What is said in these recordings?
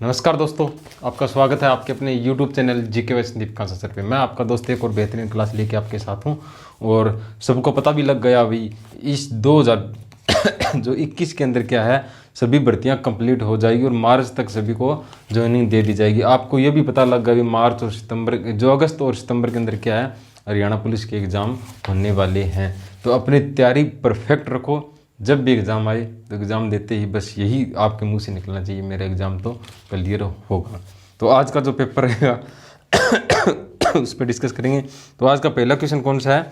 नमस्कार दोस्तों, आपका स्वागत है आपके अपने YouTube channel GK with Sandeep Kansa sir पे। मैं आपका दोस्त एक और बेहतरीन क्लास लेके आपके साथ हूँ। और सबको पता भी लग गया अभी इस 2021 के अंदर क्या है, सभी भर्तियां कंप्लीट हो जाएगी और मार्च तक सभी को ज्वाइनिंग दे दी जाएगी। आपको ये भी पता लग गया अभी मार्च और सितंबर, जो अगस्त और सितंबर के अंदर क्या है, हरियाणा पुलिस के एग्ज़ाम होने वाले हैं। तो अपनी तैयारी परफेक्ट रखो। जब भी एग्ज़ाम आए तो एग्ज़ाम देते ही बस यही आपके मुंह से निकलना चाहिए, मेरा एग्ज़ाम तो क्लियर होगा। तो आज का जो पेपर रहेगा उस पर डिस्कस करेंगे। तो आज का पहला क्वेश्चन कौन सा है?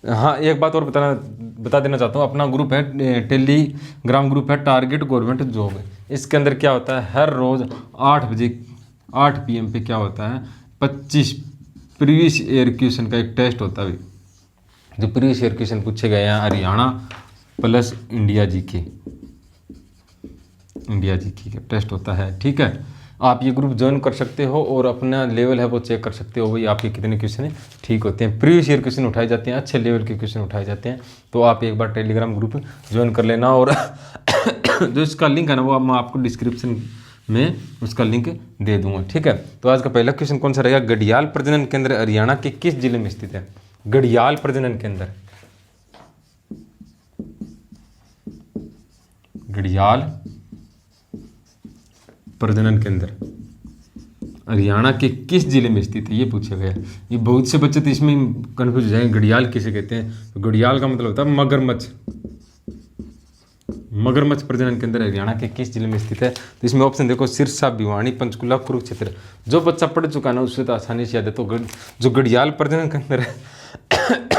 हाँ, एक बात और बता देना चाहता हूँ। अपना ग्रुप है, टेलीग्राम ग्रुप है टारगेट गवर्नमेंट जॉब। इसके अंदर क्या होता है, हर रोज़ 8 बजे 8 PM पे क्या होता है, 25 प्रीवियस ईयर क्वेश्चन का एक टेस्ट होता है। जो प्रीवियस ईयर क्वेश्चन पूछे गए हैं हरियाणा प्लस इंडिया जीके का टेस्ट होता है। ठीक है, आप ये ग्रुप ज्वाइन कर सकते हो और अपना लेवल है वो चेक कर सकते हो, भाई आपके कितने क्वेश्चन ठीक होते हैं। प्रीवियस ईयर क्वेश्चन उठाए जाते हैं, अच्छे लेवल के क्वेश्चन उठाए जाते हैं। तो आप एक बार टेलीग्राम ग्रुप ज्वाइन कर लेना। और जो इसका लिंक है ना, वो मैं आपको डिस्क्रिप्शन में उसका लिंक दे दूंगा। ठीक है, तो आज का पहला क्वेश्चन कौन सा रहेगा? गढ़ियाल प्रजनन केंद्र हरियाणा के किस जिले में स्थित है? गढ़ियाल प्रजनन केंद्र, गढ़ियाल प्रजनन केंद्र हरियाणा के किस जिले में स्थित है, ये पूछा गया। ये बहुत से बच्चे तो इसमें कंफ्यूज हो जाएंगे, गढ़ियाल किसे कहते हैं। तो गढ़ियाल का मतलब होता है मगरमच्छ। मगरमच्छ प्रजनन केंद्र हरियाणा के किस जिले में स्थित है? तो इसमें ऑप्शन देखो, सिरसा, भिवानी, पंचकुला, कुरुक्षेत्र। जो बच्चा पढ़ चुका है ना उससे तो आसानी से याद है। तो जो गढ़ियाल प्रजनन केंद्र है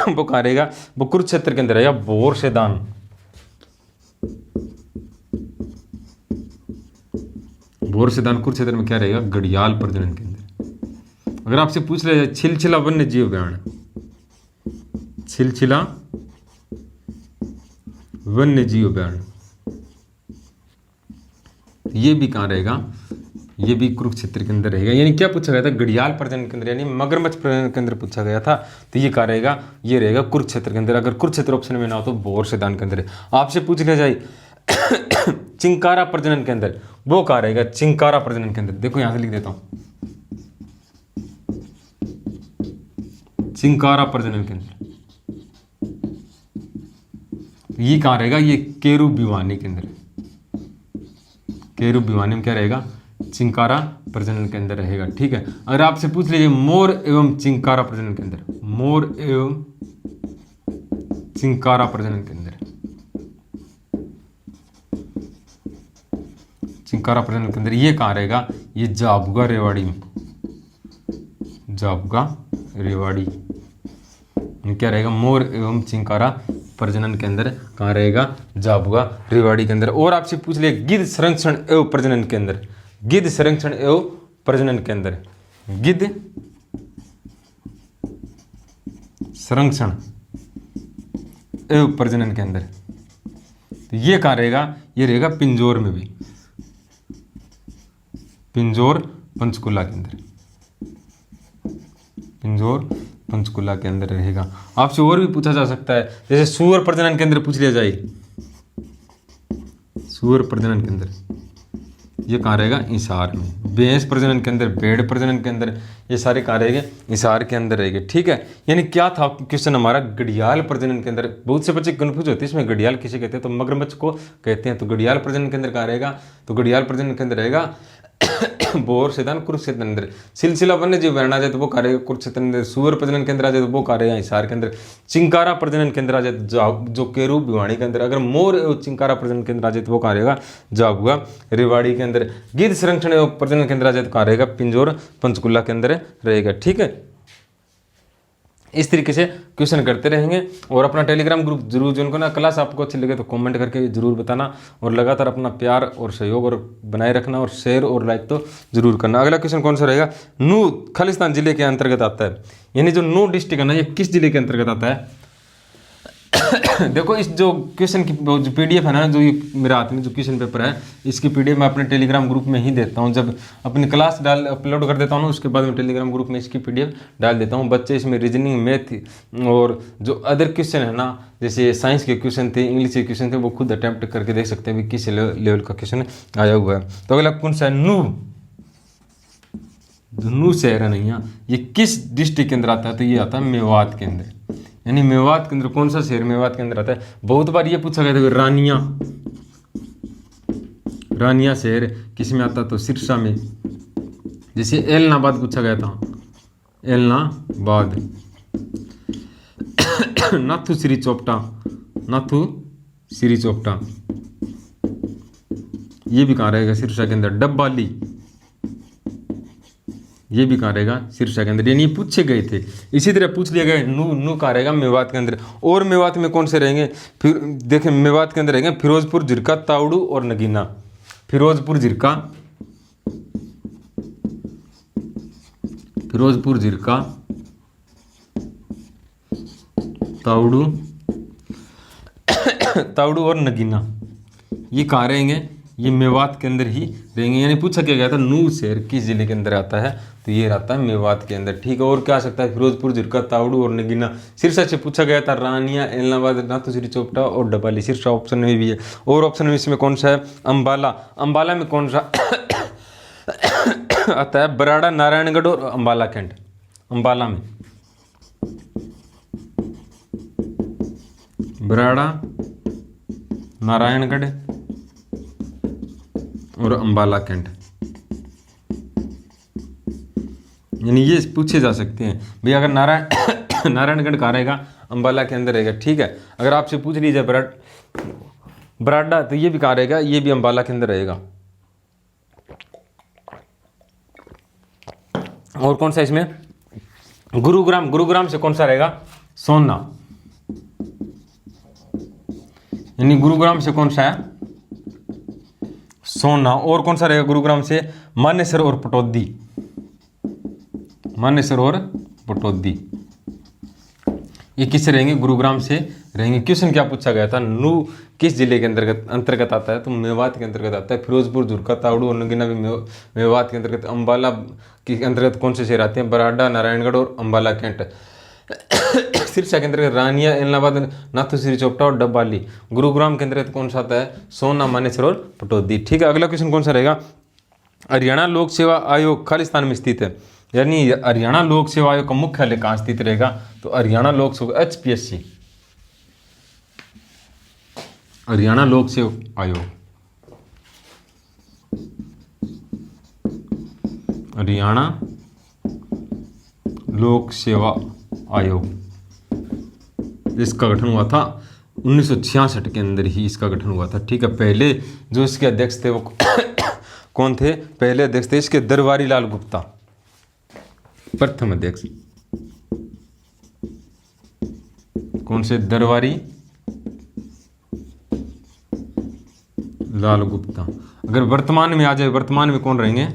वो कहाँ रहेगा? वो कुरुक्षेत्र के अंदर है, या bore sedan. Bore sedan Kurukshetra में क्या रहेगा? गढ़ियाल प्रजनन केंद्र। अगर आपसे पूछ लिया जाए छिलछिला वन्य जीव अभ्यारण्य, छिलछिला वन्य जीव अभ्यारण्य, ये भी कहाँ रहेगा? ये भी कुरुक्षेत्र के अंदर रहेगा। यानी क्या पूछा गया था? गढ़ियाल प्रजनन केंद्र यानी मगरमच्छ प्रजनन केंद्र पूछा गया था। तो ये कहाँ रहेगा? ये रहेगा कुरुक्षेत्र के अंदर। अगर कुरुक्षेत्र ऑप्शन में ना हो तो बोर सेदान के अंदर है। आपसे पूछ लिया जाए चिंकारा प्रजनन केंद्र, वो कहाँ रहेगा? चिंकारा प्रजनन केंद्र, देखो यहां से लिख देता हूं, चिंकारा प्रजनन केंद्र। ये कहाँ रहेगा? ये केरू भिवानी के अंदर। केरू भिवानी में क्या रहेगा? चिंकारा प्रजनन केंद्र रहेगा। ठीक है, अगर आपसे पूछ लीजिए मोर एवं चिंकारा प्रजनन केंद्र, मोर एवं चिंकारा प्रजनन केंद्र, चिंकारा प्रजनन केंद्र ये कहाँ रहेगा? ये जाबुगा रेवाड़ी में। जाबुगा रेवाड़ी में क्या रहेगा? मोर एवं चिंकारा प्रजनन केंद्र कहाँ रहेगा? जाबुगा रेवाड़ी के अंदर। और आपसे पूछ ले गिद्ध संरक्षण एवं प्रजनन केंद्र, गिद्ध संरक्षण एवं प्रजनन केंद्र, गिद्ध संरक्षण एवं प्रजनन केंद्र, तो ये कहाँ रहेगा? ये रहेगा पिंजौर में भी, पिंजौर पंचकुला के अंदर, पिंजौर पंचकुला के अंदर रहेगा। आपसे और भी पूछा जा सकता है, जैसे सूअर प्रजनन केंद्र पूछ लिया जाए, सूअर प्रजनन केंद्र ये कहाँ रहेगा? हिसार में। भैंस प्रजनन केंद्र, भेड़ प्रजनन केंद्र, ये सारे कहाँ रहेंगे? हिसार के अंदर रहेंगे। ठीक है, यानी क्या था क्वेश्चन हमारा? गढ़ियाल प्रजनन केंद्र। बहुत से बच्चे कंफ्यूज होते हैं इसमें, गढ़ियाल किसे कहते हैं? तो मगरमच्छ को कहते हैं। तो गढ़ियाल प्रजनन केंद्र कहाँ रहेगा? तो गढ़ियाल प्रजनन केंद्र रहेगा बोर सेदान कुरुक्षेत्र अंदर। सिलसिला वन्य जीव अभ्यारण्य आ जाए तो वो कहाँ रहेगा? कुरुक्षेत्र अंदर। सूअर प्रजनन केंद्र आ जाए तो वो कहाँ रहेगा? हिसार के अंदर। चिंकारा प्रजनन केंद्र आ जाए तो जो केरू भिवानी के अंदर। अगर मोर एवं चिंकारा प्रजनन केंद्र आ जाए तो वो कहाँ रहेगा? जाबुआ रेवाड़ी के अंदर। गिद्ध संरक्षण एवं प्रजनन केंद्र आ जाए तो कहाँ रहेगा? पिंजौर पंचकुला के अंदर रहेगा। ठीक है, इस तरीके से क्वेश्चन करते रहेंगे। और अपना टेलीग्राम ग्रुप जरूर ज्वाइन करना। क्लास आपको अच्छी लगे तो कमेंट करके जरूर बताना, और लगातार अपना प्यार और सहयोग और बनाए रखना, और शेयर और लाइक तो जरूर करना। अगला क्वेश्चन कौन सा रहेगा? नू खालिस्तान जिले के अंतर्गत आता है, यानी जो नू डिस्ट्रिक्ट है ना, ये किस जिले के अंतर्गत आता है? देखो इस जो क्वेश्चन की जो PDF है ना, जो ये मेरे हाथ में जो क्वेश्चन पेपर है, इसकी PDF मैं अपने टेलीग्राम ग्रुप में ही देता हूँ। जब अपनी क्लास अपलोड कर देता हूँ उसके बाद मैं टेलीग्राम ग्रुप में इसकी PDF डाल देता हूँ। बच्चे इसमें रीजनिंग, मैथ और जो अदर क्वेश्चन है ना, जैसे साइंस के क्वेश्चन थे, इंग्लिश के क्वेश्चन थे, वो खुद अटैम्प्ट करके देख सकते हैं किस लेवल का क्वेश्चन आया हुआ है। तो अगला कौन सा है, नू शहर है नहीं, ये किस डिस्ट्रिक्ट के अंदर आता है, तो ये आता है मेवात के अंदर। यानी मेवात के अंदर कौन सा शहर मेवात के अंदर आता है। बहुत बार ये पूछा गया था रानिया शहर किस में आता, तो सिरसा में। जैसे एलनाबाद पूछा गया था, एलनाबाद। नाथू श्री चोपटा ये भी कहाँ रहेगा, सिरसा के अंदर। डब्बाली ये भी कहाँ रहेगा, सिरसा के अंदर। यानी ये पूछे गए थे। इसी तरह पूछ लिया गया नू कहाँ रहेगा, मेवात के अंदर। और मेवात में कौन से रहेंगे, फिर देखें मेवात के अंदर रहेंगे फिरोजपुर, झिरका, तावड़ू और नगीना। फिरोजपुर, झिरका, तावड़ू और नगीना ये कहाँ रहेंगे, ये मेवात के अंदर ही रहेंगे। यानी पूछा क्या गया था, नू शहर किस जिले के अंदर आता है, तो ये रहता है मेवात के अंदर। ठीक है, और क्या आ सकता है, फिरोजपुर, झिरका, तावड़ू और नगीना। सिरसा से पूछा गया था रानिया, एलनाबाद, नाथूश्री चोपटा और डब्बाली। सिरसा ऑप्शन में भी है। और ऑप्शन में इसमें कौन सा है, अंबाला में कौन सा आता है, बराड़ा, नारायणगढ़ और अंबाला कैंट। अंबाला में बराड़ा, नारायणगढ़ और अंबाला कैंट। यानी ये पूछे जा सकते हैं भैया, अगर नारायणगढ़ कहाँ रहेगा, अंबाला के अंदर रहेगा। ठीक है, अगर आपसे पूछ लीजिए बराड़ा, तो ये भी कहाँ रहेगा, ये भी अंबाला के अंदर रहेगा। और कौन सा इसमें, गुरुग्राम से कौन सा रहेगा, सोना। यानी गुरुग्राम से कौन सा है, सोना। और कौन सा रहेगा गुरुग्राम से, मानेसर और पटौदी। ये किससे रहेंगे, गुरुग्राम से रहेंगे। क्वेश्चन क्या पूछा गया था, नू किस जिले के अंतर्गत आता है, तो मेवात के अंतर्गत आता है। फिरोजपुर, झुरका, तावड़ू और नगीना भी मेवात के अंतर्गत। अंबाला के अंतर्गत कौन से शहर आते हैं, बराड़ा, नारायणगढ़ और अंबाला कैंट। सिरसा के अंतर्गत रानिया, एलनाबाद, नाथूश्री चोपटा और डब्बाली। गुरुग्राम के अंतर्गत कौन सा आता है, सोना, मानेसर और पटौदी। ठीक है, अगला क्वेश्चन कौन सा रहेगा, हरियाणा लोक सेवा आयोग खालिस्तान में स्थित है। यानी हरियाणा लोक सेवा आयोग का मुख्यालय कहाँ स्थित रहेगा, तो हरियाणा लोक सेवा HPSC, हरियाणा लोक सेवा आयोग, हरियाणा लोक सेवा आयोग। इसका गठन हुआ था 1966 के अंदर ही इसका गठन हुआ था। ठीक है, पहले जो इसके अध्यक्ष थे वो कौन थे, पहले अध्यक्ष थे इसके दरबारी लाल गुप्ता, प्रथम अध्यक्ष। कौन से, दरबारी लाल गुप्ता। अगर वर्तमान में आ जाए, वर्तमान में कौन रहेंगे,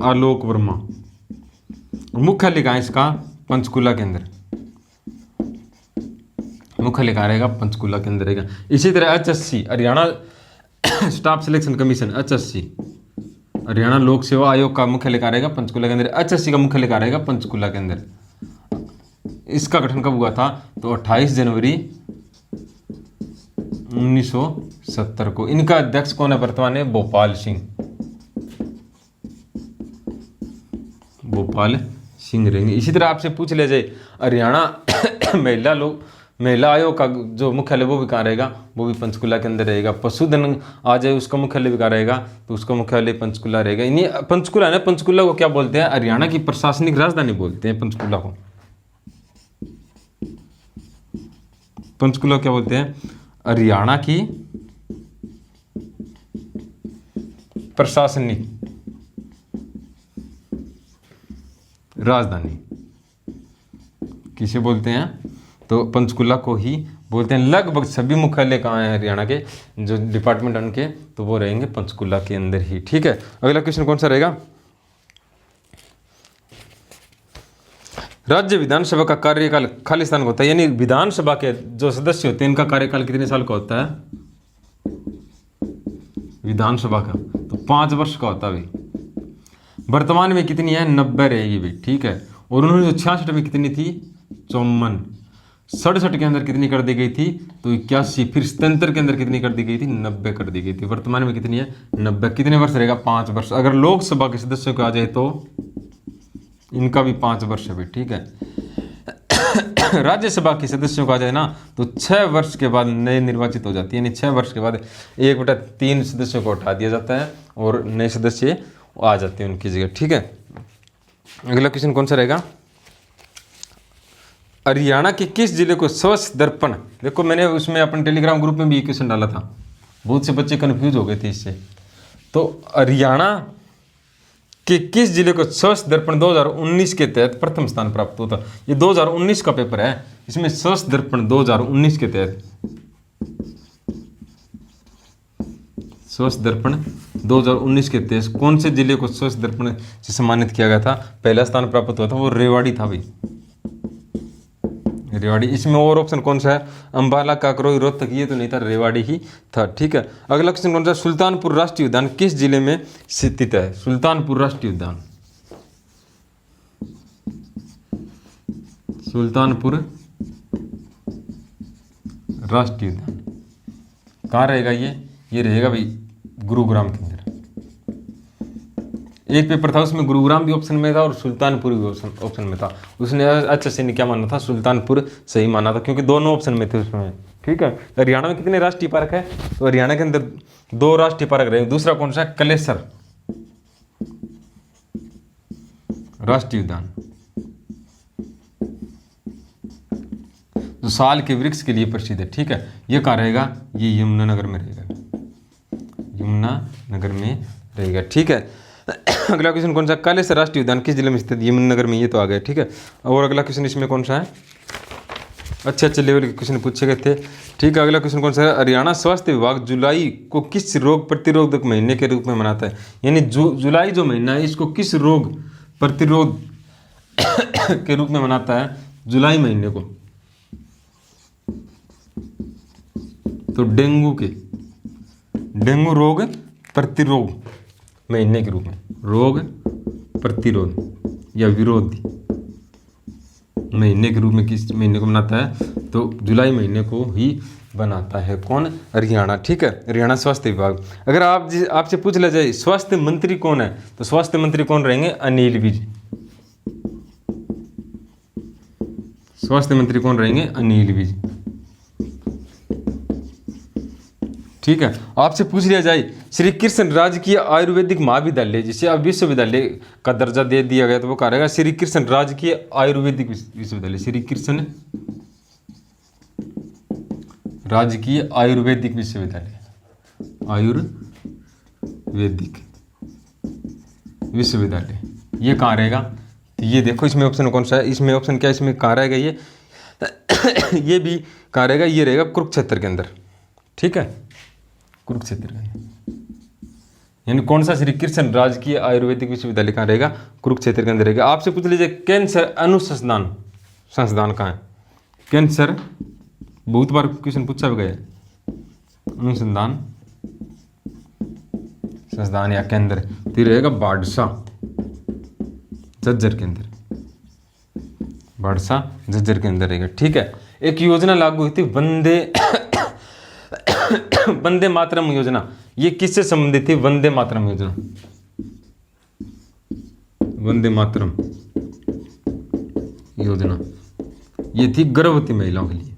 आलोक वर्मा। मुख्यालय कहाँ है इसका, पंचकुला के अंदर। मुख्यालय कहाँ रहेगा, पंचकुला के अंदर रहेगा। इसी तरह HSC, Haryana staff selection commission, HSC, Haryana लोक सेवा आयोग का मुख्यालय कहाँ रहेगा, पंचकुला के अंदर। HSC का मुख्यालय कहाँ रहेगा, पंचकुला के अंदर। इसका गठन कब हुआ था, तो 28 जनवरी 1970 को। इनका अध्यक्ष कौन है वर्तमान में, भोपाल सिंह रहेंगे। इसी तरह आपसे पूछ लिया जाए हरियाणा महिला आयोग का जो मुख्यालय वो भी कहाँ रहेगा, वो भी पंचकुला के अंदर रहेगा। पशुधन आ जाए, उसका मुख्यालय भी कहाँ रहेगा, तो उसका मुख्यालय पंचकुला रहेगा। यानी पंचकुला है, पंचकुला को क्या बोलते हैं, हरियाणा की प्रशासनिक राजधानी बोलते हैं पंचकुला को। पंचकुला क्या बोलते हैं, हरियाणा की प्रशासनिक राजधानी किसे बोलते हैं, तो पंचकुला को ही बोलते हैं। लगभग सभी मुख्यालय कहाँ हैं हरियाणा के, जो डिपार्टमेंट उनके, तो वो रहेंगे पंचकुला के अंदर ही। ठीक है, अगला क्वेश्चन कौन सा रहेगा, राज्य विधानसभा का कार्यकाल खालिस्तान का होता है, यानी विधानसभा के जो सदस्य होते हैं इनका कार्यकाल कितने साल का होता है? विधानसभा का तो 5 वर्ष का होता है भाई। वर्तमान में कितनी है? 90 रहेगी भाई, ठीक है। और 1966 में कितनी थी? 54। 67 के अंदर कितनी कर दी गई थी? तो 81। फिर 77 के अंदर कितनी कर दी गई थी? 90 कर दी गई थी। वर्तमान में कितनी है? 90। कितने वर्ष रहेगा? 5 वर्ष। अगर लोकसभा के सदस्यों को आ जाए तो इनका भी 5 वर्ष है भाई, ठीक है। राज्यसभा के सदस्यों को आ जाए ना तो 6 वर्ष के बाद नए निर्वाचित हो जाती है, यानी 6 वर्ष के बाद 1/3 सदस्यों को हटा दिया जाता है और नए सदस्य आ जाते हैं उनकी जगह, ठीक है। अगला क्वेश्चन कौन सा रहेगा? हरियाणा के किस जिले को स्वच्छ दर्पण, देखो मैंने उसमें अपने टेलीग्राम ग्रुप में भी ये क्वेश्चन डाला था, बहुत से बच्चे कंफ्यूज हो गए थे इससे। तो हरियाणा के किस जिले को स्वच्छ दर्पण 2019 के तहत प्रथम स्थान प्राप्त होता? ये 2019 का पेपर है, इसमें स्वच्छ दर्पण 2019 के तहत, स्वच्छ दर्पण 2019 के तहत कौन से जिले को स्वच्छ दर्पण से सम्मानित किया गया था? पहला स्थान प्राप्त हुआ था वो रेवाड़ी था भाई, रेवाड़ी। इसमें और ऑप्शन कौन सा है? अंबाला, काकरोई, रोहतक, ये तो नहीं था, रेवाड़ी ही था, ठीक है। अगला क्वेश्चन कौन सा? सुल्तानपुर राष्ट्रीय उद्यान किस जिले में स्थित है? सुल्तानपुर राष्ट्रीय उद्यान, सुल्तानपुर राष्ट्रीय उद्यान कहाँ रहेगा? ये रहेगा भाई गुरुग्राम के अंदर। एक पेपर था उसमें गुरुग्राम भी ऑप्शन में था और सुल्तानपुर भी ऑप्शन में था। उसने HSC ने क्या माना था? सुल्तानपुर सही माना था, क्योंकि दोनों ऑप्शन में थे उसमें, ठीक है। हरियाणा में कितने राष्ट्रीय पार्क है? तो हरियाणा के अंदर 2 राष्ट्रीय पार्क रहे। दूसरा कौन सा है? कलेसर राष्ट्रीय उद्यान, जो साल के वृक्ष के लिए प्रसिद्ध है, ठीक है। ये कहाँ रहेगा? ये यमुनानगर में रहेगा, यमुनानगर में रहेगा, ठीक है। अगला क्वेश्चन कौन सा? कालेसर राष्ट्रीय उद्यान किस जिले में स्थित? यमुनानगर में, ये तो आ गया, ठीक है। और अगला क्वेश्चन इसमें कौन सा है? अच्छे लेवल के क्वेश्चन पूछे गए थे, ठीक है। अगला क्वेश्चन कौन सा है? हरियाणा स्वास्थ्य विभाग जुलाई को किस रोग प्रतिरोधक महीने के रूप में मनाता है? यानी जुलाई जो महीना है इसको किस रोग प्रतिरोध के रूप में मनाता है? जुलाई महीने को तो डेंगू रोग प्रतिरोध महीने के रूप में, रोग प्रतिरोध या विरोधी महीने के रूप में किस महीने को मनाता है? तो जुलाई महीने को ही बनाता है। कौन? हरियाणा, ठीक है। हरियाणा स्वास्थ्य विभाग। अगर आपसे पूछ लिया जाए स्वास्थ्य मंत्री कौन है, तो स्वास्थ्य मंत्री कौन रहेंगे? अनिल विज। स्वास्थ्य मंत्री कौन रहेंगे? अनिल विज, ठीक है। आपसे पूछ लिया जाए श्री कृष्ण राजकीय आयुर्वेदिक महाविद्यालय, जिसे अब विश्वविद्यालय का दर्जा दे दिया गया, तो वो कहाँ रहेगा? श्री कृष्ण राजकीय आयुर्वेदिक विश्वविद्यालय, श्री कृष्ण राजकीय आयुर्वेदिक विश्वविद्यालय, आयुर्वेदिक विश्वविद्यालय, ये कहाँ रहेगा? तो ये देखो इसमें ऑप्शन कौन सा है? इसमें ऑप्शन क्या है? इसमें कहाँ रहेगा ये? ये भी कहाँ रहेगा? ये रहेगा कुरुक्षेत्र के अंदर, ठीक है, कुरुक्षेत्र का। यानी कौन सा? श्री कृष्ण राजकीय आयुर्वेदिक विश्वविद्यालय कहाँ रहेगा? कुरुक्षेत्र के अंदर रहेगा। आपसे पूछ लीजिए कैंसर अनुसंधान संस्थान कहाँ है? कैंसर बहुत बार क्वेश्चन पूछा गया है, अनुसंधान संस्थान या केंद्र, तो ये रहेगा बाड़सा, झज्जर के अंदर, बाड़सा झज्जर के अंदर रहेगा, ठीक है। एक योजना लागू हुई थी वंदे मातरम योजना, ये किससे संबंधित थी? वंदे मातरम योजना, वंदे मातरम योजना, ये थी गर्भवती महिलाओं के लिए,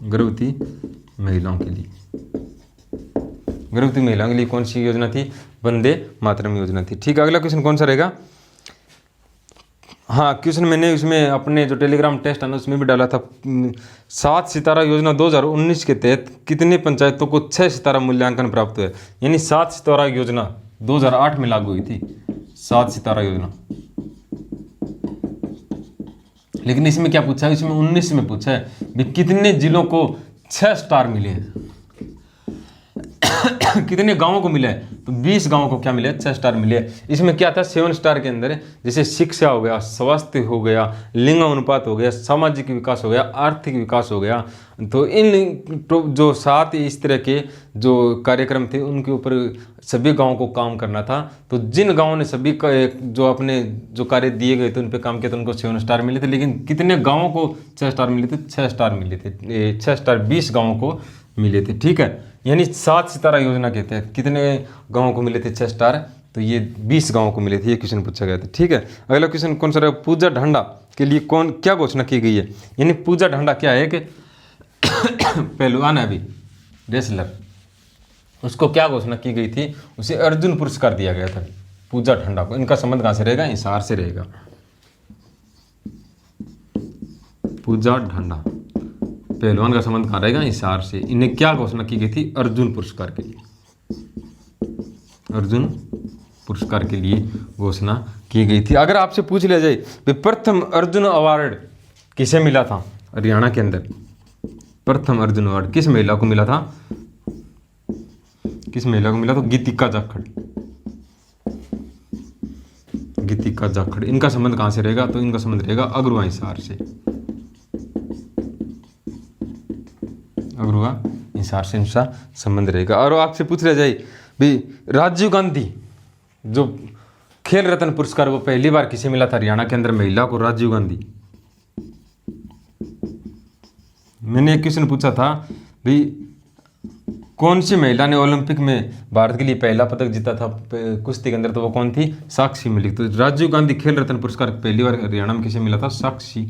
गर्भवती महिलाओं के लिए, गर्भवती महिलाओं के लिए कौन सी योजना थी? वंदे मातरम योजना थी, ठीक है। अगला क्वेश्चन कौन सा रहेगा? हाँ, क्वेश्चन मैंने उसमें अपने जो टेलीग्राम टेस्ट है ना उसमें भी डाला था। 7 सितारा योजना 2019 के तहत कितने पंचायतों को 6 सितारा मूल्यांकन प्राप्त हुआ है? यानी 7 सितारा योजना 2008 में लागू हुई थी, 7 सितारा योजना। लेकिन इसमें क्या पूछा है? इसमें 19 में पूछा है भी कितने जिलों को 6 स्टार मिले हैं। कितने गांवों को मिला है, तो 20 गांवों को क्या मिले, 6 स्टार मिले। इसमें क्या था 7 स्टार के अंदर, जैसे शिक्षा हो गया, स्वास्थ्य हो गया, लिंग अनुपात हो गया, सामाजिक विकास हो गया, आर्थिक विकास हो गया। तो इन तो जो 7 इस तरह के जो कार्यक्रम थे उनके ऊपर सभी गांवों को काम करना था। तो जिन गांवों ने सभी जो अपने जो कार्य दिए गए थे उन पे काम किया तो उनको 7 स्टार मिले थे। लेकिन कितने गाँवों को 6 स्टार मिले थे, 6 स्टार मिले थे, 6 स्टार 20 गाँवों को मिले थे। ठीक है, यानी 7 सितारा योजना के तहत कितने गांवों को मिले थे 6 स्टार, तो ये 20 गांवों को मिले थे। ये क्वेश्चन पूछा गया था। ठीक है, अगला क्वेश्चन कौन सा रहेगा, पूजा ढांडा के लिए कौन क्या घोषणा की गई है। यानी पूजा ढांडा क्या है कि पहलवान है अभी रेसलर, उसको क्या घोषणा की गई थी, उसे अर्जुन पुरस्कार दिया गया था पूजा ढांडा को। इनका संबंध कहाँ से रहेगा, हिसार से रहेगा। पूजा ढांडा पहलवान का संबंध कहाँ रहेगा, हिसार से। इन्हें क्या घोषणा की गई थी, अर्जुन पुरस्कार के लिए, अर्जुन पुरस्कार के लिए घोषणा की गई थी। अगर आपसे पूछ लिया जाए प्रथम अर्जुन अवार्ड किसे मिला था हरियाणा के अंदर, प्रथम अर्जुन अवार्ड किस महिला को मिला था, किस महिला को मिला, तो गीतिका जाखड़, गीतिका जाखड़। इनका संबंध कहाँ से रहेगा, तो इनका संबंध रहेगा अग्रवा हिसार से, अग्रवा हिसार से इनका संबंध रहेगा। और आपसे पूछ लिया जाए भाई राजीव गांधी जो खेल रत्न पुरस्कार वो पहली बार किसे मिला था हरियाणा के अंदर, महिला को, राजीव गांधी। मैंने एक क्वेश्चन पूछा था भाई कौन सी महिला ने ओलंपिक में भारत के लिए पहला पदक जीता था कुश्ती के अंदर, तो वो कौन थी, साक्षी मलिक। तो राजीव गांधी खेल रत्न पुरस्कार पहली बार हरियाणा में किसे मिला था, साक्षी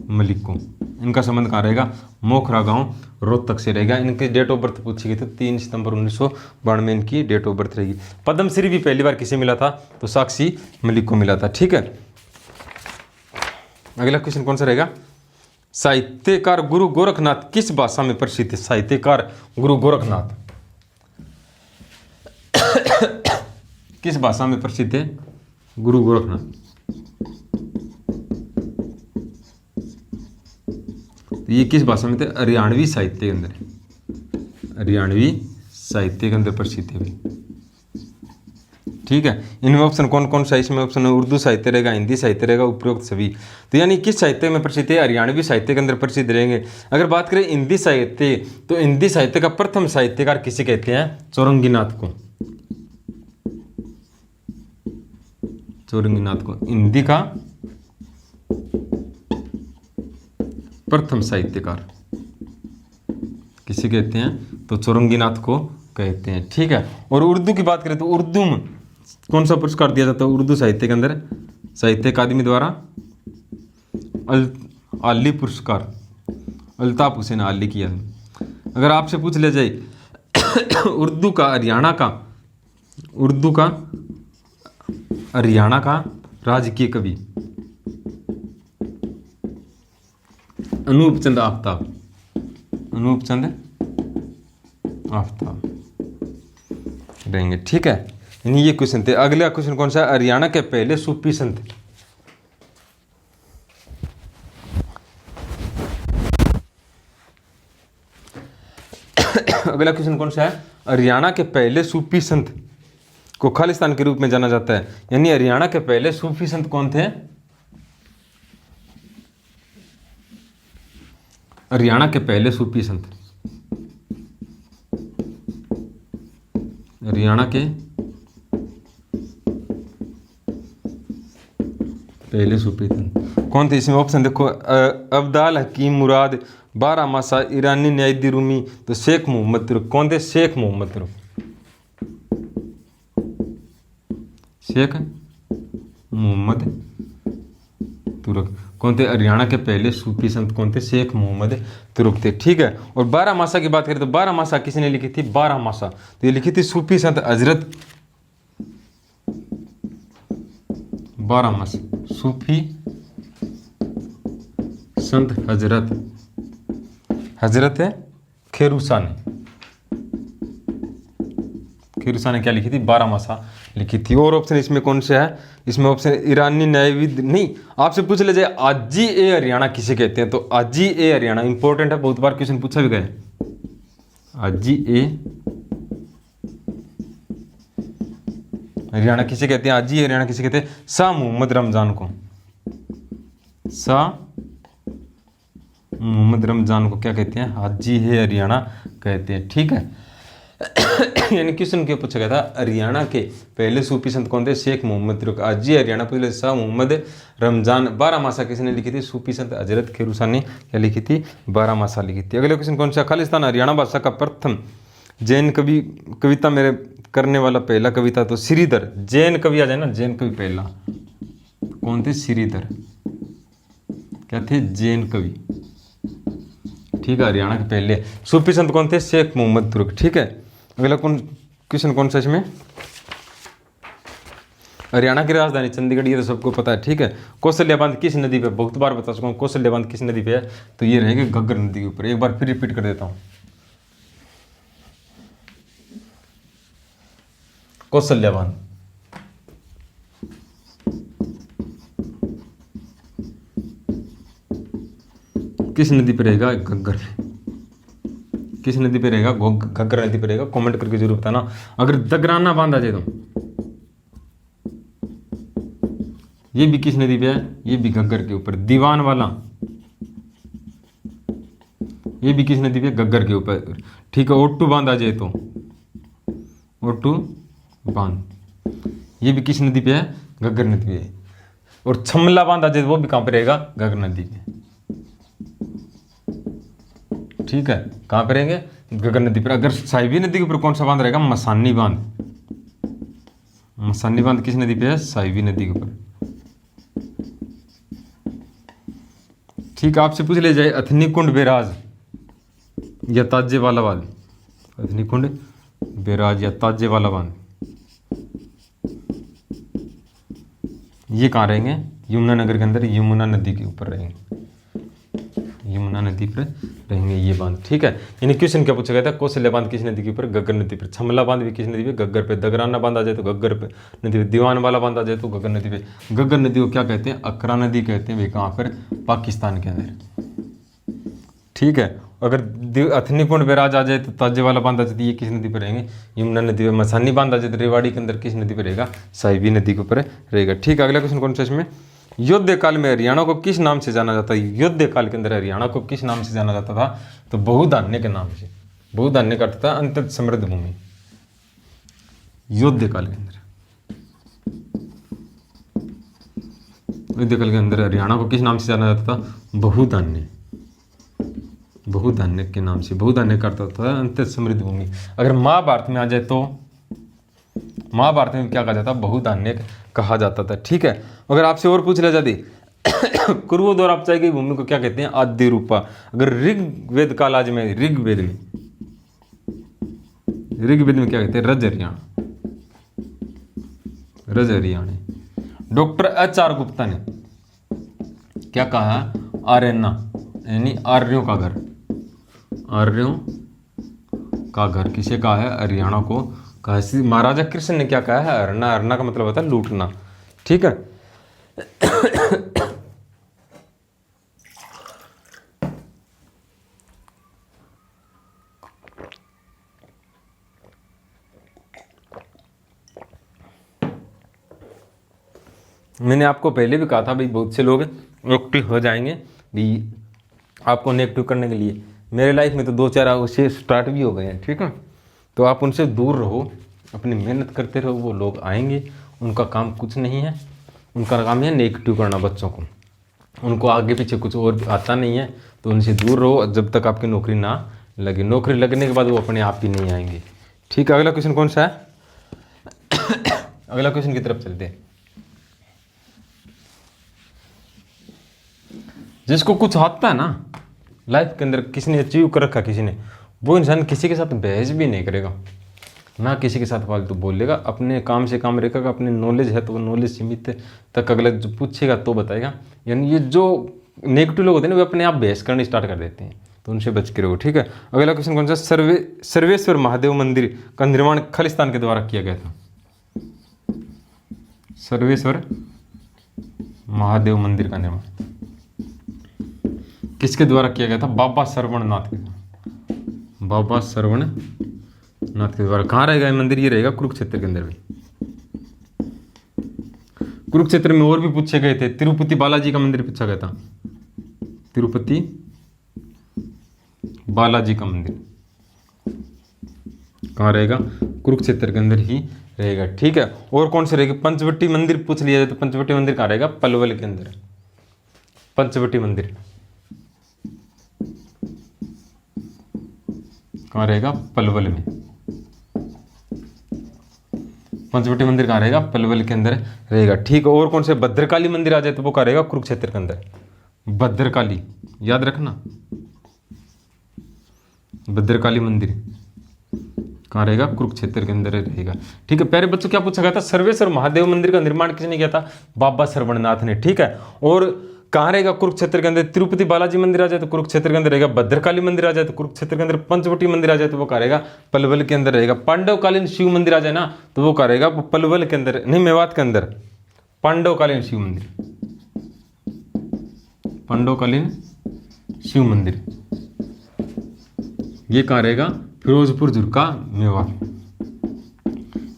मलिक को। इनका संबंध कहाँ रहेगा, मोखरा गांव रोहतक से रहेगा। इनके डेट ऑफ बर्थ पूछी गई थी, 3 सितंबर 1992 में इनकी डेट ऑफ बर्थ रहेगी। पद्मश्री भी पहली बार किसे मिला था, तो साक्षी मलिक को मिला था। ठीक है, अगला क्वेश्चन कौन सा रहेगा, साहित्यकार गुरु गोरखनाथ किस भाषा में प्रसिद्ध है, साहित्यकार गुरु गोरखनाथ किस भाषा में प्रसिद्ध है, गुरु गोरखनाथ। तो ये किस भाषा में थे, हरियाणवी साहित्य के अंदर, हरियाणवी साहित्य के अंदर प्रसिद्ध है। ठीक है, इनमें ऑप्शन कौन कौन सा, इसमें ऑप्शन उर्दू साहित्य रहेगा, हिंदी साहित्य रहेगा, उपरोक्त सभी। तो यानी किस साहित्य में प्रसिद्ध है, हरियाणवी साहित्य के अंदर प्रसिद्ध रहेंगे। अगर बात करें हिंदी साहित्य, तो हिंदी साहित्य का प्रथम साहित्यकार किसे कहते हैं, चौरंगीनाथ को, चौरंगीनाथ को हिंदी का प्रथम साहित्यकार किसे कहते हैं, तो चौरंगीनाथ को कहते हैं। ठीक है, और उर्दू की बात करें तो उर्दू में कौन सा पुरस्कार दिया जाता है उर्दू साहित्य के अंदर, साहित्य अकादमी द्वारा आली पुरस्कार, अल्ताफ हुसैन आली किया है। अगर आपसे पूछ लिया जाए उर्दू का हरियाणा का, उर्दू का हरियाणा का राजकीय कवि, अनूप चंद आफ्ताब, अनूप चंद आफ्ताब रहेंगे। ठीक है, यानी ये क्वेश्चन थे। अगला क्वेश्चन कौन सा, हरियाणा के पहले सूफी संत, अगला क्वेश्चन कौन सा है, हरियाणा के पहले सूफी संत को खालिस्तान के रूप में जाना जाता है। यानी हरियाणा के पहले सूफी संत कौन थे, हरियाणा के पहले सूफी संत, हरियाणा के पहले सूफी संत कौन थे। इसमें ऑप्शन देखो, अब्दाल हकीम मुराद, बारह मासा, ईरानी न्यायदी रूमी, तो शेख मोहम्मद तुर्क। कौन थे, शेख मोहम्मद तुर्क, शेख मोहम्मद तुर्क कौन थे, हरियाणा के पहले सूफी संत कौन थे, शेख मोहम्मद तुर्क थे। ठीक है, और 12 मासा की बात करें तो 12 मासा किसने लिखी थी, 12 मासा तो ये लिखी थी सूफी संत हजरत, 12 मासा सूफी संत हजरत खेरूसा ने, खेरूसा ने क्या लिखी थी, 12 मासा लिखी थी। और ऑप्शन इसमें कौन से है, इसमें ऑप्शन ईरानी न्यायविद नहीं। आपसे पूछ ले जाए आजी ए हरियाणा किसे कहते हैं, तो आजी ए हरियाणा इंपॉर्टेंट है, बहुत बार क्वेश्चन पूछा भी गया है। आजी ए हरियाणा किसे कहते हैं? हाजी हरियाणा किसे कहते हैं? शाह मोहम्मद रमजान को, शाह मोहम्मद रमजान को क्या कहते हैं? हाजी है हरियाणा कहते हैं। ठीक है। यानी क्वेश्चन क्या पूछा गया था, हरियाणा के पहले सूफी संत कौन थे? शेख मोहम्मद तुगलक। हाजी हरियाणा पहले शाह मोहम्मद रमजान। 12 मासा किसने लिखी थी? सूफी संत हजरत खेरूसा ने क्या लिखी थी? 12 मासा लिखी थी। अगला क्वेश्चन कौन सा? खालिस्तान हरियाणा भाषा का प्रथम जैन कवि कविता मेरे करने वाला पहला कविता तो श्रीधर। जैन कवि आ जाए ना, जैन कवि पहला कौन थे? श्रीधर। क्या थे? जैन कवि। ठीक है। हरियाणा के पहले सूफी संत कौन थे? शेख मोहम्मद तुगलक। ठीक है। अगला क्वेश्चन कौन सा इसमें? हरियाणा की राजधानी चंडीगढ़, ये तो सबको पता है। ठीक है। कौशल्या बांध किस नदी पे? बहुत बार बता चुका हूँ। कौशल्या बांध किस नदी पे है? तो ये रहेगा घग्गर नदी के ऊपर। एक बार फिर रिपीट कर देता हूँ। कौशल्या बांध किस नदी पे रहेगा? घग्गर पे। किस नदी पे रहेगा? घग्गर नदी पे रहेगा। कमेंट करके जरूर बताना। अगर दगराना बांध आ जाए तो ये भी किस नदी पे है? ये भी घग्गर के ऊपर। दीवान वाला ये भी किस नदी पे? घग्गर के ऊपर। ठीक है। ओट्टू बांध आ जाए तो ओट्टू बांध ये भी किस नदी पे है? घग्गर नदी पे। और छमला बांध आ जाए तो वो भी कहां पे रहेगा? घग्गर नदी पे। ठीक है। कहां पे रहेंगे? घग्गर नदी पर। अगर साहिबी नदी के ऊपर कौन सा बांध रहेगा? मसानी बांध। मसानी बांध किस नदी पे है? साहिबी नदी के ऊपर। ठीक है। आपसे पूछ ले जाए अथनी कुंड बैराज या ताजे वाला बांध। अथनी कुंड बैराज या ताजे वाला बांध ये कहाँ रहेंगे? यमुनानगर के अंदर यमुना नदी के ऊपर रहेंगे। यमुना नदी पर रहेंगे ये बांध। ठीक है। यानी क्वेश्चन क्या पूछा गया था? कौशल्या बांध किस नदी के ऊपर? घग्गर नदी पर। छमला बांध भी किस नदी पे? घग्गर पे। दगराना बांध आ जाए तो घग्गर पे नदी पे। दीवान वाला बांध आ जाए तो घग्गर नदी पे। घग्गर नदी को क्या कहते हैं? अकरा नदी कहते हैं। वे कहाँ पर? पाकिस्तान के अंदर। ठीक है। अगर अथनी कुंड बैराज आ जाए तो ताजे वाला बांध आ जाए तो ये किस नदी पर रहेंगे? यमुना नदी पे। मसानी बांध आ जाए तो रेवाड़ी के अंदर किस नदी पर रहेगा? साहिबी नदी के ऊपर रहेगा। ठीक है। अगला क्वेश्चन कौन सा इसमें? युद्ध काल में हरियाणा को किस नाम से जाना जाता है? युद्ध काल के अंदर हरियाणा को किस नाम से जाना जाता था? तो बहुधान्य के नाम से। बहुधान्य का अर्थ था अंतत समृद्ध भूमि। युद्ध काल के अंदर युद्ध काल के अंदर हरियाणा को किस नाम से जाना जाता था? बहुधान्य। बहुधान्य के नाम से। बहुधान्य का अर्थ होता है अंतत समृद्ध भूमि। अगर महाभारत में आ जाए तो महाभारत में क्या कहा जाता? बहुधान्य कहा जाता था। ठीक है। अगर आपसे और पूछ लिया जाती कुरुओं द्वारा अपचाई गई भूमि को क्या कहते हैं? आद्य रूपा। अगर ऋग्वेद काल आज में ऋग्वेद में क्या कहते हैं? रज हरियाणा। रज हरियाणा। डॉक्टर HR गुप्ता ने क्या कहा? आर्यना यानी आर्यों का घर। आर्यों का घर किसे कहा है? हरियाणा को कहा है। महाराजा कृष्ण ने क्या कहा है? हरना। हरना का मतलब होता है लूटना। ठीक है। मैंने आपको पहले भी कहा था भाई बहुत से लोग एक्टिव हो जाएंगे भी आपको नेगेटिव करने के लिए। मेरे लाइफ में तो 2-4 उससे स्टार्ट भी हो गए हैं। ठीक है। तो आप उनसे दूर रहो, अपनी मेहनत करते रहो। वो लोग आएंगे, उनका काम कुछ नहीं है। उनका काम है नेगेटिव करना बच्चों को। उनको आगे पीछे कुछ और आता नहीं है, तो उनसे दूर रहो जब तक आपकी नौकरी ना लगे। नौकरी लगने के बाद वो अपने आप ही नहीं आएंगे। ठीक है। अगला क्वेश्चन कौन सा है? अगला क्वेश्चन की तरफ चलते हैं। जिसको कुछ आता है ना लाइफ के अंदर, किसी ने अचीव कर रखा किसी ने, वो इंसान किसी के साथ बहस भी नहीं करेगा, ना किसी के साथ फालतू बोलेगा। अपने काम से काम रखेगा। अपने नॉलेज है तो वो नॉलेज सीमित तक अगला जो पूछेगा तो बताएगा। यानी ये जो नेगेटिव लोग होते हैं ना, वे अपने आप बहस करनी स्टार्ट कर देते हैं, तो उनसे बच के रहो। ठीक है। अगला क्वेश्चन कौन सा? सर्वेश्वर महादेव मंदिर का निर्माण खालिस्तान के द्वारा किया गया था। सर्वेश्वर महादेव मंदिर का निर्माण किसके द्वारा किया गया था? बाबा सरवणनाथ के। बाबा सरवणनाथ के द्वारा। कहाँ रहेगा ये मंदिर? ये रहेगा कुरुक्षेत्र के अंदर भी। कुरुक्षेत्र में और भी पूछे गए थे। तिरुपति बालाजी का मंदिर पूछा गया था, तिरुपति बालाजी का मंदिर कहाँ रहेगा? कुरुक्षेत्र के अंदर ही रहेगा। ठीक है, और कौन से रहेगा? पंचवटी मंदिर पूछ लिया जाए तो पंचवटी मंदिर कहाँ रहेगा? पलवल के अंदर। पंचवटी मंदिर कहाँ रहेगा? पलवल में। पंचवटी मंदिर कहाँ रहेगा? पलवल के अंदर रहेगा। ठीक है, और कौन से? भद्रकाली मंदिर आ जाए तो वो कहाँ रहेगा? कुरुक्षेत्र के अंदर। भद्रकाली याद रखना, भद्रकाली मंदिर कहाँ रहेगा? कुरुक्षेत्र के अंदर रहेगा। ठीक है प्यारे बच्चों, क्या पूछा गया था? सर्वेश्वर महादेव मंदिर का निर्माण किसने किया था? बाबा श्रवणनाथ ने। ठीक है, और कहाँ रहेगा? कुरुक्षेत्र के अंदर। तिरुपति बालाजी मंदिर आ जाए तो कुरुक्षेत्र के अंदर रहेगा। भद्रकाली मंदिर आ जाए तो कुरुक्षेत्र के अंदर। पंचवटी मंदिर आ जाए तो वो कहाँ रहेगा? पलवल के अंदर रहेगा। पांडवकालीन शिव मंदिर आ जाए ना तो वो कहाँ रहेगा? पलवल के अंदर, नहीं मेवात के अंदर। पांडवकालीन शिव मंदिर, पांडवकालीन शिव मंदिर ये कहाँ रहेगा? फिरोजपुर झुरका मेवात।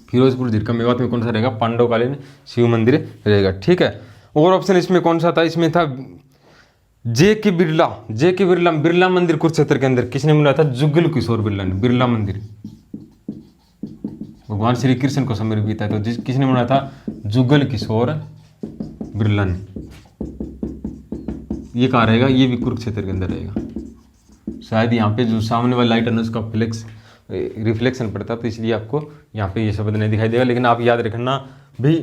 फिरोजपुर झुरका मेवात में कौन सा रहेगा? पांडवकालीन शिव मंदिर रहेगा। ठीक है, और ऑप्शन इसमें कौन सा था? इसमें था जे के बिरला। जे के बिरला, बिरला मंदिर कुरुक्षेत्र के अंदर किसने बनाया था? जुगल किशोर बिरला ने। बिरला मंदिर भगवान श्री कृष्ण को समर्पित है, तो किसने बनाया था? जुगल किशोर बिरला ने। ये कहाँ रहेगा? ये भी कुरुक्षेत्र के अंदर रहेगा। शायद यहाँ पे जो सामने वाला लाइट है ना उसका रिफ्लेक्शन पड़ता है, तो इसलिए आपको यहाँ पे ये शब्द नहीं दिखाई देगा। लेकिन आप याद रखना भाई,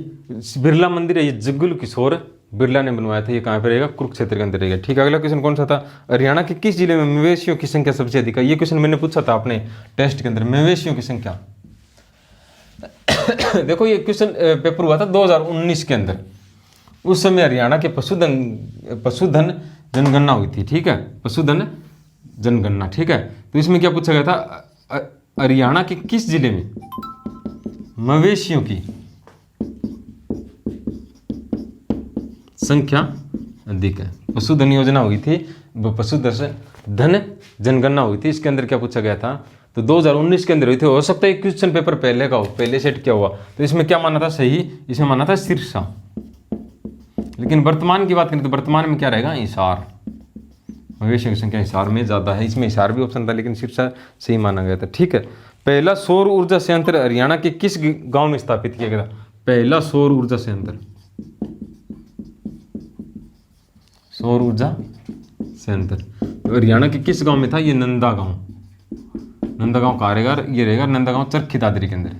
बिरला मंदिर है ये जुगल किशोर बिरला ने बनवाया था। ये कहाँ पे रहेगा? कुरुक्षेत्र के अंदर रहेगा। ठीक है, अगला क्वेश्चन कौन सा था? हरियाणा के किस जिले में मवेशियों की संख्या सबसे अधिक है? ये क्वेश्चन मैंने पूछा था अपने टेस्ट के अंदर, मवेशियों की संख्या। देखो ये क्वेश्चन पेपर हुआ था 2019 के अंदर। उस समय हरियाणा के पशुधन जनगणना हुई थी। ठीक है, पशुधन जनगणना। ठीक है, तो इसमें क्या पूछा गया था? हरियाणा के किस जिले में मवेशियों की संख्या अधिक है? पशुधन योजना हुई थी, पशुधन जनगणना हुई थी। इसके अंदर क्या पूछा गया था? तो 2019 के अंदर हुई थी। हो सकता है क्वेश्चन पेपर पहले का हो, पहले सेट किया हुआ। तो इसमें क्या माना था सही? इसमें माना था सिरसा। लेकिन वर्तमान की बात करें तो वर्तमान में क्या रहेगा? हिसार। मवेशियों की संख्या हिसार में ज्यादा है। इसमें हिसार भी ऑप्शन था लेकिन सिरसा सही माना गया था। ठीक है, पहला सौर ऊर्जा संयंत्र हरियाणा के किस गांव में स्थापित किया गया था? पहला सौर ऊर्जा संयंत्र, सौर ऊर्जा संयंत्र तो हरियाणा के किस गांव में था? ये नंदा गांव। नंदा गांव कहाँ रहेगा? ये रहेगा नंदा गांव चरखी दादरी के अंदर।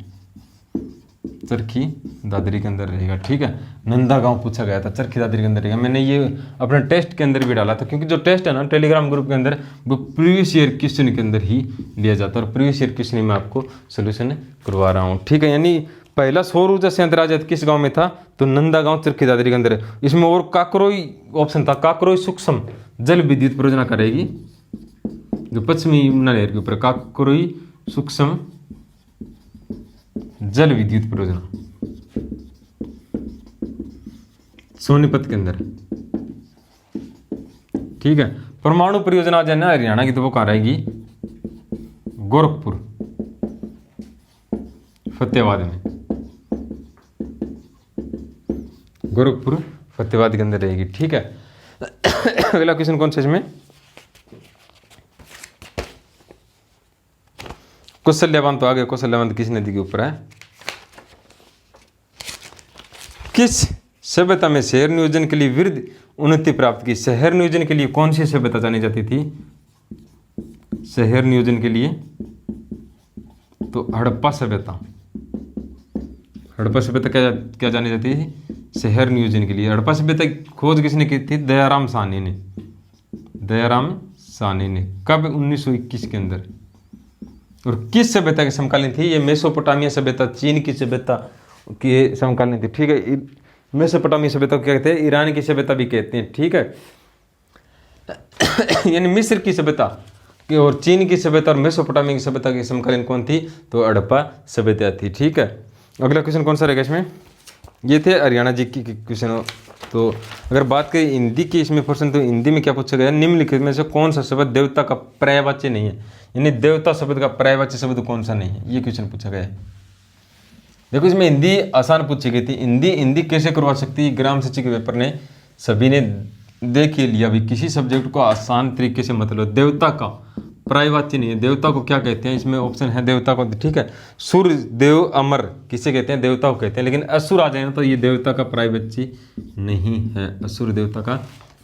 चरखी दादरी के अंदर रहेगा। ठीक है, नंदा गांव पूछा गया था, चरखी दादरी के अंदर रहेगा। मैंने ये अपने टेस्ट के अंदर भी डाला था, क्योंकि जो टेस्ट है ना टेलीग्राम ग्रुप के अंदर वो प्रीवियस ईयर क्वेश्चन के अंदर ही लिया जाता है, और प्रीवियस ईयर क्वेश्चन मैं आपको सोल्यूशन करवा रहा हूँ। ठीक है, यानी पहला सौर ऊर्जा संयंत्र आज किस गांव में था? तो नंदा गांव चरखी दादरी के अंदर। इसमें और काकरोई ऑप्शन था, काकरोई सूक्ष्म जल विद्युत परियोजना करेगी जो पश्चिमी यमुना नहर के ऊपर, काकरोई सूक्ष्म जल विद्युत परियोजना सोनीपत के अंदर। ठीक है, परमाणु परियोजना जो है ना हरियाणा की, तो वो कहाँ रहेगी? गोरखपुर फतेहाबाद में। गोरखपुर फतेहाबाद के अंदर रहेगी। ठीक है, अगला क्वेश्चन कौन सा इसमें? कौशल्यावन तो आगे, कौशल्यावन किस नदी के ऊपर है? किस सभ्यता में शहर नियोजन के लिए वृद्ध उन्नति प्राप्त की? शहर नियोजन के लिए कौन सी सभ्यता जानी जाती थी? शहर नियोजन के लिए तो हड़प्पा सभ्यता। हड़प्पा सभ्यता क्या जानी जाती थी? शहर नियोजन के लिए। हड़प्पा सभ्यता की खोज किसने की थी? दयाराम साहनी ने। दयाराम साहनी ने कब? 1921 के अंदर। और किस सभ्यता के समकालीन थी? ये मेसोपोटामिया सभ्यता, चीन की सभ्यता के समकालीन थी। ठीक है, मेसोपोटामिया सभ्यता को क्या कहते हैं? ईरान की सभ्यता भी कहते हैं। ठीक है, यानी मिस्र की सभ्यता और चीन की सभ्यता और मेसोपोटामिया की सभ्यता की समकालीन कौन थी? तो हड़प्पा सभ्यता थी। ठीक है, अगला क्वेश्चन कौन सा रहेगा इसमें? ये थे हरियाणा जी की क्वेश्चन। तो अगर बात करें हिंदी की इसमें प्रश्न, तो हिंदी में क्या पूछा गया? निम्नलिखित में से कौन सा शब्द देवता का पर्यायवाच्य नहीं है? यानी देवता शब्द का पर्यायवाच्य शब्द कौन सा नहीं है? ये क्वेश्चन पूछा गया है। देखो इसमें हिंदी आसान पूछी गई थी। हिंदी हिंदी कैसे करवा सकती है, ग्राम शिक्षा के पेपर ने सभी ने देख ही लिया भी। किसी सब्जेक्ट को आसान तरीके से मतलब देवता का पर्यायवाची नहीं है। देवता को क्या कहते हैं, इसमें ऑप्शन है देवता को, ठीक है। सूर्य देव अमर किसे कहते हैं, देवता को कहते हैं। लेकिन असुर आ जाए ना तो ये देवता का पर्यायवाची नहीं है, असुर देवता का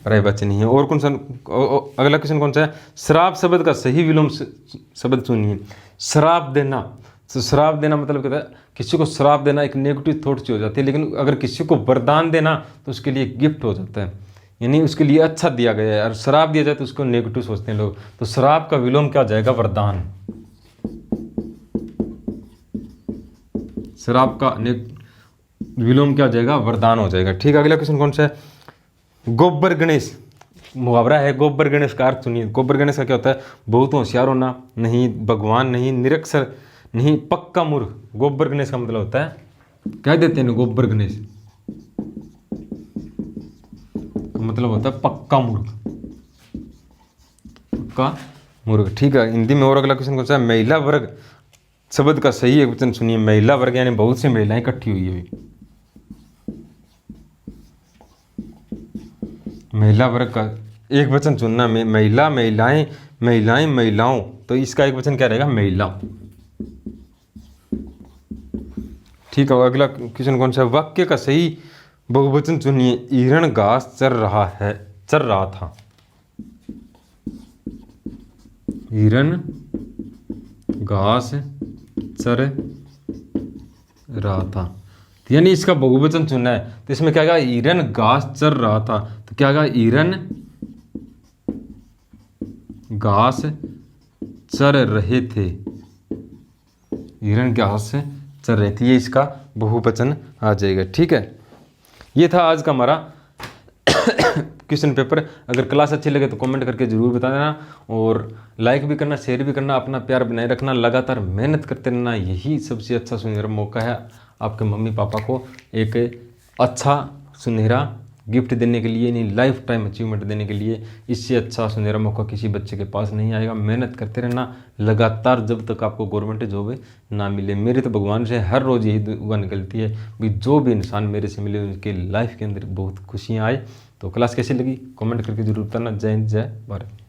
पर्यायवाची नहीं है। और कौन सा अगला क्वेश्चन कौन सा है, श्राप शब्द का सही विलोम शब्द सुनिए। श्राप देना, तो श्राप देना मतलब कहता है किसी को श्राप देना एक नेगेटिव थॉट से हो जाती है, लेकिन अगर किसी को वरदान देना तो उसके लिए गिफ्ट हो जाता है, यानी उसके लिए अच्छा दिया गया है। और श्राप दिया जाए तो उसको नेगेटिव सोचते हैं लोग। तो श्राप का विलोम क्या हो जाएगा, वरदान। श्राप का विलोम क्या हो जाएगा, वरदान हो जाएगा, ठीक है। अगला क्वेश्चन कौन सा है, गोबर गणेश मुहावरा है। गोबर गणेश का अर्थ सुनिए। गोबर गणेश का क्या होता है, बहुत होशियार होना नहीं, भगवान नहीं, निरक्षर नहीं, पक्का मूर्ख। गोबर गणेश का मतलब होता है, कह देते हैं गोबर गणेश मतलब होता है पक्का मूर्ख, पक्का मूर्ख, ठीक है। हिंदी में और अगला क्वेश्चन कौन सा है, महिला वर्ग शब्द का सही एक वचन सुनिए। महिला वर्ग यानी बहुत सी महिलाएं इकट्ठी हुई है। महिला वर्ग का एक वचन चुनना में, महिला, महिलाएं, महिलाएं, महिलाओं, तो इसका एक वचन क्या रहेगा, महिला, ठीक है। अगला क्वेश्चन कौन सा है, वाक्य का सही बहुवचन चुनिए। हिरण घास चर रहा था। हिरण घास चर रहा था, यानी इसका बहुवचन चुनना है। तो इसमें क्या कहा, हिरण घास चर रहा था, तो क्या कहा, हिरण घास चर रहे थे, हिरण घास चर रहे थे, ये इसका बहुवचन आ जाएगा, ठीक है। ये था आज का हमारा क्वेश्चन पेपर। अगर क्लास अच्छी लगे तो कमेंट करके जरूर बता देना, और लाइक भी करना, शेयर भी करना, अपना प्यार बनाए रखना, लगातार मेहनत करते रहना। यही सबसे अच्छा सुनहरा मौका है आपके मम्मी पापा को एक अच्छा सुनहरा गिफ्ट देने के लिए, नहीं लाइफ टाइम अचीवमेंट देने के लिए। इससे अच्छा सुनहरा मौका किसी बच्चे के पास नहीं आएगा। मेहनत करते रहना लगातार, जब तक आपको गवर्नमेंट जॉब ना मिले। मेरे तो भगवान से हर रोज़ यही दुआ निकलती है कि जो भी इंसान मेरे से मिले उनके लाइफ के अंदर बहुत खुशियाँ आए। तो क्लास कैसी लगी कमेंट करके जरूर बताना। जय हिंद, जय भारत।